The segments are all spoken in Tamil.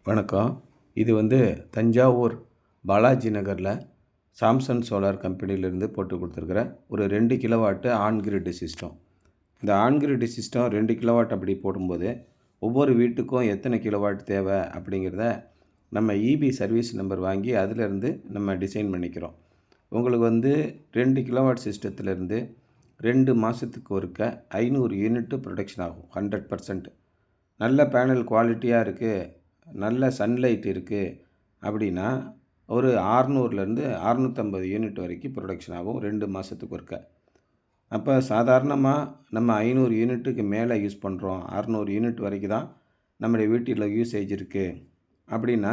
வணக்கம். இது தஞ்சாவூர் பாலாஜி நகரில் சாம்சங் சோலார் கம்பெனியிலேருந்து போட்டு கொடுத்துருக்குற ஒரு 2 கிலோவாட்டு ஆன் கிரிட் சிஸ்டம். இந்த ஆன் கிரிட் சிஸ்டம் 2 கிலோவாட் அப்படி போடும்போது ஒவ்வொரு வீட்டுக்கும் எத்தனை கிலோவாட் தேவை அப்படிங்கிறத நம்ம இபி சர்வீஸ் நம்பர் வாங்கி அதிலேருந்து நம்ம டிசைன் பண்ணிக்கிறோம். உங்களுக்கு 2 கிலோவாட் சிஸ்டத்துலேருந்து 2 மாதத்துக்கு ஒருக்க 500 யூனிட்டு ப்ரொடக்ஷன் ஆகும். 100%. நல்ல பேனல் குவாலிட்டியாக இருக்குது, நல்ல சன்லைட் இருக்குது அப்படின்னா ஒரு 600லேருந்து 650 யூனிட் வரைக்கும் ப்ரொடக்ஷன் ஆகும் 2 மாதத்துக்கு ஒருக்க. அப்போ சாதாரணமாக நம்ம 500 யூனிட்டுக்கு மேலே யூஸ் பண்ணுறோம், 600 யூனிட் வரைக்கும் தான் நம்முடைய வீட்டில் யூசேஜ் இருக்குது அப்படின்னா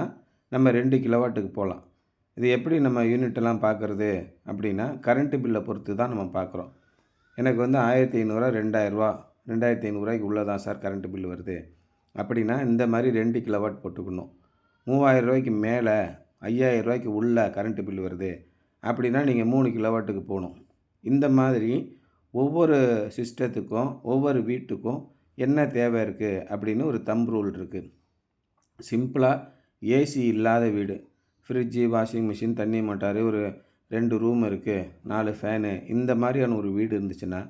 நம்ம 2 கிலோவாட்டுக்கு போகலாம். இது எப்படி நம்ம யூனிட்டெல்லாம் பார்க்குறது அப்படின்னா கரண்ட்டு பில்லை பொறுத்து தான் நம்ம பார்க்குறோம். எனக்கு 1500 2000 2500 உள்ளே தான் சார் கரண்ட்டு பில் வருது அப்படின்னா இந்த மாதிரி 2 கிலோவாட் போட்டுக்கணும். 3000 மேலே 5000 உள்ள கரண்ட்டு பில் வருது அப்படின்னா நீங்கள் 3 கிலோவாட்டுக்கு போகணும். இந்த மாதிரி ஒவ்வொரு சிஸ்டத்துக்கும் ஒவ்வொரு வீட்டுக்கும் என்ன தேவை இருக்குது அப்படின்னு ஒரு தம்ப் ரூல் இருக்குது. சிம்பிளாக ஏசி இல்லாத வீடு, ஃப்ரிட்ஜு, வாஷிங் மிஷின், தண்ணி மோட்டாரு, ஒரு 2 ரூம் இருக்குது, 4 ஃபேனு, இந்த மாதிரியான ஒரு வீடு இருந்துச்சுன்னா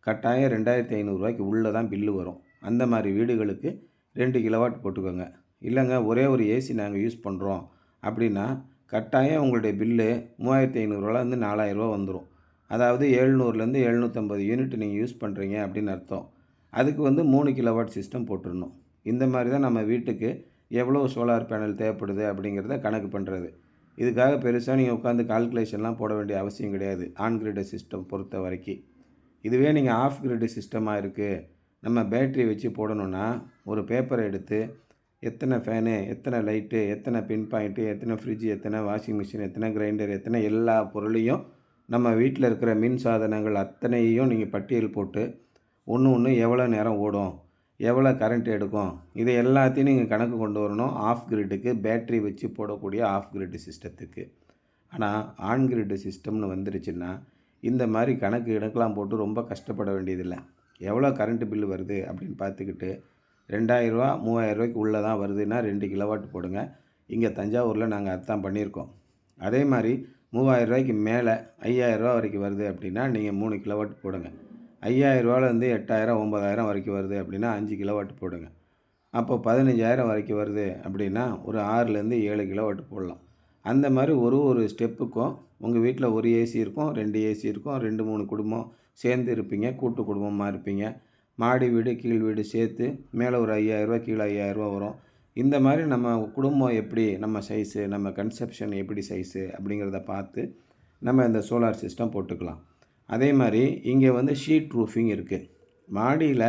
கட்டாயம் 2500 உள்ளே தான் பில்லு வரும். அந்த மாதிரி வீடுகளுக்கு 2 கிலோவாட் போட்டுக்கோங்க. இல்லைங்க ஒரே ஒரு ஏசி நாங்கள் யூஸ் பண்ணுறோம் அப்படின்னா கட்டாயம் உங்களுடைய பில்லு 3500 4000 வந்துடும். அதாவது 700லேருந்து 750 யூனிட் நீங்கள் யூஸ் பண்ணுறீங்க அப்படின்னு அர்த்தம். அதுக்கு 3 கிலோவாட் சிஸ்டம் போட்டுடணும். இந்த மாதிரி தான் நம்ம வீட்டுக்கு எவ்வளோ சோலார் பேனல் தேவைப்படுது அப்படிங்கிறத கணக்கு பண்ணுறது. இதுக்காக பெருசாக நீங்கள் உட்காந்து கால்குலேஷன்லாம் போட வேண்டிய அவசியம் கிடையாது ஆன் கிரிட் சிஸ்டம் பொறுத்த வரைக்கும். இதுவே நீங்கள் ஆஃப் கிரிட் சிஸ்டமாக இருக்குது, நம்ம பேட்ரி வச்சு போடணுன்னா ஒரு பேப்பரை எடுத்து எத்தனை ஃபேனு, எத்தனை லைட்டு, எத்தனை பின் பாயிண்ட்டு, எத்தனை ஃப்ரிட்ஜு, எத்தனை வாஷிங் மிஷின், எத்தனை கிரைண்டர், எத்தனை எல்லா பொருளையும் நம்ம வீட்டில் இருக்கிற மின் சாதனங்கள் அத்தனையும் நீங்கள் பட்டியல் போட்டு ஒன்று எவ்வளோ நேரம் ஓடும், எவ்வளோ கரண்ட் எடுக்கும், இதை எல்லாத்தையும் நீங்கள் கணக்கு கொண்டு வரணும் ஆஃப் கிரிட்டுக்கு, பேட்ரி வச்சு போடக்கூடிய ஆஃப் கிரிட் சிஸ்டத்துக்கு. ஆனால் ஆன் கிரிட் சிஸ்டம்னு வந்துருச்சுன்னா இந்த மாதிரி கணக்கெலாம் போட்டு ரொம்ப கஷ்டப்பட வேண்டியதில்லை. எவ்வளோ கரண்ட்டு பில்லு வருது அப்படின்னு பார்த்துக்கிட்டு 2000 3000 உள்ளே தான் வருதுன்னா 2 கிலோவாட் போடுங்க. இங்கே தஞ்சாவூரில் நாங்கள் அதுதான் பண்ணியிருக்கோம். அதே மாதிரி 3000 மேலே 5000 வரைக்கும் வருது அப்படின்னா நீங்கள் 3 கிலோவாட் போடுங்க. 5000 8000 9000 வரைக்கும் வருது அப்படின்னா 5 கிலோவாட் போடுங்க. அப்போ 15000 வரைக்கும் வருது அப்படின்னா ஒரு 6லேருந்து 7 கிலோவாட் போடலாம். அந்த மாதிரி ஒரு ஸ்டெப்புக்கும் உங்கள் வீட்டில் ஒரு ஏசி இருக்கும், 2 ஏசி இருக்கும், 2 3 குடும்பம் சேர்ந்து இருப்பீங்க, கூட்டு குடும்பமாக இருப்பீங்க. மாடி வீடு கீழ் வீடு சேர்த்து மேலே ஒரு 5000 கீழே 5000 வரும். இந்த மாதிரி நம்ம குடும்பம் எப்படி, நம்ம சைஸு, நம்ம கன்செப்ஷன் எப்படி சைஸு அப்படிங்கிறத பார்த்து நம்ம இந்த சோலார் சிஸ்டம் போட்டுக்கலாம். அதே மாதிரி இங்கே ஷீட் ரூஃபிங் இருக்குது. மாடியில்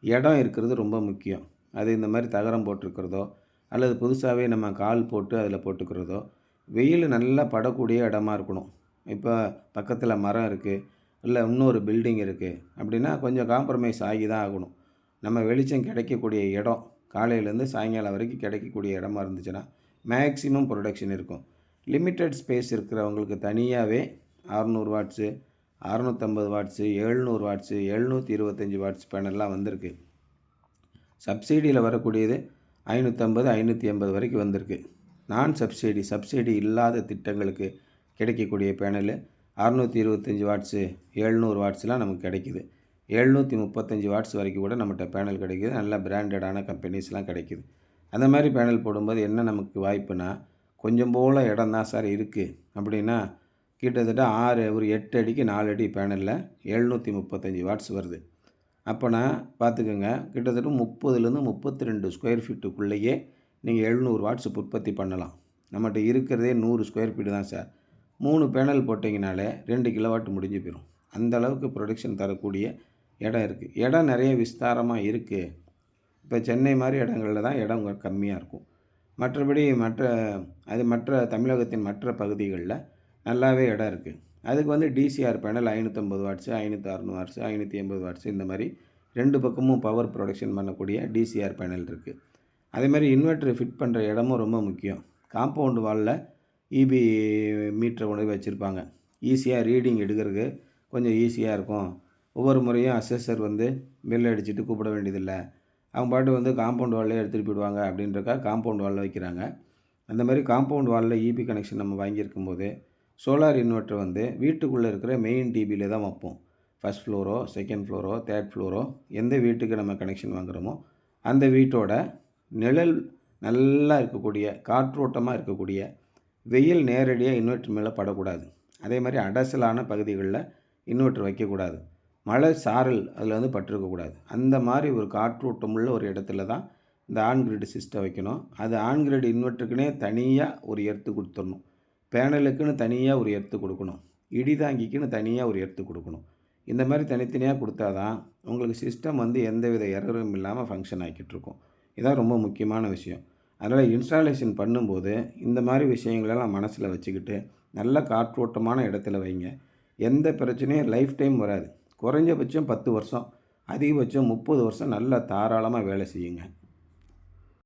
இடம் இருக்கிறது ரொம்ப முக்கியம். அது இந்த மாதிரி தகரம் போட்டிருக்கிறதோ அல்லது புதுசாகவே நம்ம கால் போட்டு அதில் போட்டுக்கிறதோ, வெயில் நல்லா படக்கூடிய இடமா இருக்கணும். இப்போ பக்கத்தில் மரம் இருக்குது, இல்லை இன்னொரு பில்டிங் இருக்குது அப்படின்னா கொஞ்சம் காம்ப்ரமைஸ் ஆகி தான் ஆகணும். நம்ம வெளிச்சம் கிடைக்கக்கூடிய இடம் காலையிலேருந்து சாயங்காலம் வரைக்கும் கிடைக்கக்கூடிய இடமா இருந்துச்சுன்னா மேக்ஸிமம் ப்ரொடக்ஷன் இருக்கும். லிமிட்டட் ஸ்பேஸ் இருக்கிறவங்களுக்கு தனியாகவே 600 வாட்ஸு, 650 வாட்ஸு, 700 வாட்ஸு, 725 வாட்ஸ் பேனல்லாம் வந்திருக்கு. சப்சிடியில் வரக்கூடியது 550 580 வரைக்கும் வந்திருக்கு. சப்சிடி இல்லாத திட்டங்களுக்கு கிடைக்கக்கூடிய பேனலு 625 வாட்ஸு, 700 வாட்ஸ்லாம் நமக்கு கிடைக்கிது. 735 வாட்ஸ் வரைக்கும் கூட நம்மகிட்ட பேனல் கிடைக்கிது. நல்ல பிராண்டடான கம்பெனிஸ்லாம் கிடைக்கிது. அந்த மாதிரி பேனல் போடும்போது என்ன நமக்கு வாய்ப்புனா, கொஞ்சம் போல் இடம் தான் சார் இருக்குது அப்படின்னா கிட்டத்தட்ட ஒரு 8 அடிக்கு 4 அடி பேனலில் 735 வாட்ஸ் வருது. அப்போனா பார்த்துக்கோங்க, கிட்டத்தட்ட 30லேருந்து 32 ஸ்கொயர் ஃபீட்டுக்குள்ளேயே நீங்கள் 700 வாட்ஸ் உற்பத்தி பண்ணலாம். நம்மகிட்ட இருக்கிறதே 100 ஸ்கொயர் ஃபீட்டு தான் சார். 3 பேனல் போட்டிங்கனாலே 2 கிலோவாட் முடிஞ்சு போயிடும். அந்தளவுக்கு ப்ரொடக்ஷன் தரக்கூடிய இடம் இருக்குது. இடம் நிறைய விஸ்தாரமாக இருக்குது. இப்போ சென்னை மாதிரி இடங்களில் தான் இடம் கம்மியாக இருக்கும். மற்றபடி மற்ற தமிழகத்தின் மற்ற பகுதிகளில் நல்லாவே இடம் இருக்குது. அதுக்கு TCR panel 550 watts, 560 watts, 580 watts, இந்த மாதிரி 2 பக்கமும் பவர் ப்ரொடக்ஷன் பண்ணக்கூடிய டிசிஆர் பேனல் இருக்குது. அதேமாதிரி இன்வெர்ட்ரு ஃபிட் பண்ணுற இடமும் ரொம்ப முக்கியம். காம்பவுண்டு வாலில் இபி மீட்டரை கொண்டு வச்சுருப்பாங்க. ஈஸியாக ரீடிங் எடுக்கிறதுக்கு கொஞ்சம் ஈஸியாக இருக்கும். ஒவ்வொரு முறையும் அசஸர் பெல் அடிச்சுட்டு கூப்பிட வேண்டியதில்லை. அவங்க பாட்டு வந்து காம்பவுண்ட் வால்லே எடுத்துகிட்டு போயிடுவாங்க அப்படின்றக்கா காம்பவுண்ட் வாலில் வைக்கிறாங்க. அந்த மாதிரி காம்பவுண்ட் வாலில் இபி கனெக்ஷன் நம்ம வாங்கியிருக்கும் போது சோலார் இன்வெர்ட்டர் வந்து வீட்டுக்குள்ளே இருக்கிற மெயின் டிபியில் தான் வைப்போம். First fluoro, second fluoro, third fluoro எந்த வீட்டுக்கு நம்ம கனெக்ஷன் வாங்குகிறோமோ அந்த வீட்டோட நிழல் நல்லா இருக்கக்கூடிய, காற்றோட்டமாக இருக்கக்கூடிய, வெயில் நேரடியாக இன்வெர்ட்டர் மேலே படக்கூடாது. அதே மாதிரி அடசலான பகுதிகளில் இன்வெர்ட்டர் வைக்கக்கூடாது. மழை சாரல் அதில் வந்து பட்டிருக்கக்கூடாது. அந்த மாதிரி ஒரு காற்றோட்டமுள்ள ஒரு இடத்துல தான் இந்த ஆன் கிரிட் சிஸ்டம் வைக்கணும். அது ஆன் கிரிட் இன்வெர்ட்டருக்குனே தனியாக ஒரு எர்த்து கொடுத்துடணும். பேனலுக்குன்னு தனியாக ஒரு எர்த்து கொடுக்கணும். இடிதாங்கிக்குன்னு தனியாக ஒரு எர்த்து கொடுக்கணும். இந்த மாதிரி தனித்தனியாக கொடுத்தா தான் உங்களுக்கு சிஸ்டம் வந்து எந்தவித எரரும் இல்லாமல் ஃபங்க்ஷன் ஆகிக்கிட்டுருக்கும். இதான் ரொம்ப முக்கியமான விஷயம். அதனால் இன்ஸ்டாலேஷன் பண்ணும்போது இந்த மாதிரி விஷயங்களெல்லாம் மனசில் வச்சுக்கிட்டு நல்ல காற்றோட்டமான இடத்துல வைங்க. எந்த பிரச்சனையும் லைஃப் டைம் வராது. குறைஞ்சபட்சம் 10 வருஷம், அதிகபட்சம் 30 வருஷம் நல்லா தாராளமாக வேலை செய்யுங்க.